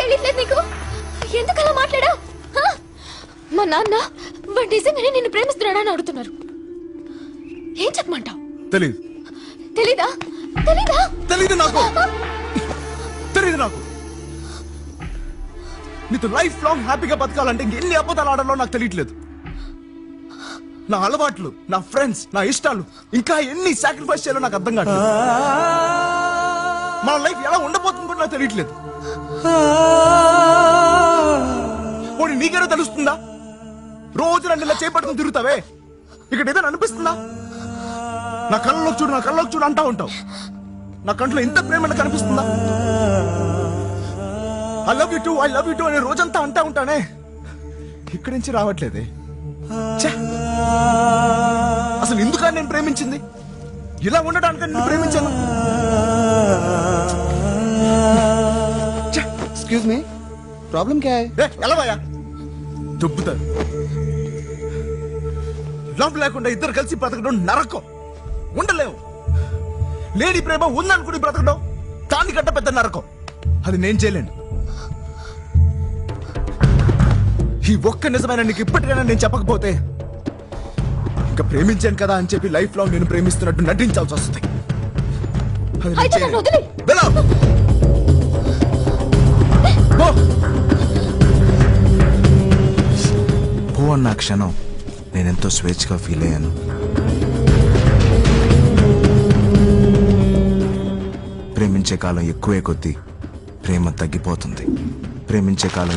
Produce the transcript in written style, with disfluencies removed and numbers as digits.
తెలియట్లేదు నీకు? ఎందుకలా మాట్లాడా? మా నాన్న వాడు నిజంగానే నిన్ను ప్రేమిస్తున్నాడని అడుగుతున్నారు. ఏం చెప్పమంటావు? తెలీదు. తెలీదా? తెలీదా? తెలీదు నాకు. తెలీదు నాకు. నీతో లైఫ్ లాంగ్ హ్యాపీగా బతకాలంటే ఎన్ని అబద్ధాలు ఆడాలో నాకు తెలియట్లేదు. నా అలవాట్లు, నా ఫ్రెండ్స్, నా ఇష్టాలు, ఇంకా ఎన్ని సాక్రిఫైస్ చేయాలో నాకు అర్థం కావట్లేదు. మన లైఫ్ ఎలా ఉండబోతుంది కూడా నాకు తెలియట్లేదు. పోనీ నీకేనా తెలుస్తుందా? రోజు నన్ను ఇలా చేపట్టుకుని తిరుగుతావే, ఇక్కడ ఏదైనా అనిపిస్తుందా? నా కళ్ళలోకి చూడు, నా కళ్ళలోకి చూడు అంటా ఉంటావు. నా కంట్లో ఇంత ప్రేమ కనిపిస్తుందా? ఐ లవ్ యూ టూ అనే రోజంతా అంటా ఉంటానే, ఇక్కడి నుంచి రావట్లేదే. అసలు ఎందుకని నేను ప్రేమించింది? ఇలా ఉండడానికి నేను ప్రేమించాను. एक्सक्यूज मी, प्रॉब्लम क्या है? ఎలా భయ్యా దుబ్బుతారు. లవ్ లేకుండా ఇద్దరు కలిసి బ్రతకడం నరకం. ఉండలేవు. లేడీ ప్రేమ ఉందనుకుని బ్రతకడం దానికంటే పెద్ద నరకం. అది నేను చేయలేను. ఈ ఒక్క నిజమైన నీకు ఇప్పటికైనా నేను చెప్పకపోతే ఇంకా ప్రేమించాను కదా అని చెప్పి లైఫ్ లాంగ్ నేను ప్రేమిస్తున్నట్టు నటించాల్సి వస్తుంది. అది నేను చేయలేను. వెళ్ళు. పో అన్న క్షణం నేనెంతో స్వేచ్ఛగా ఫీల్ అయ్యాను. ప్రేమించే కాలం ఎక్కువే కొద్దీ ప్రేమ తగ్గిపోతుంది. ప్రేమించే కాలం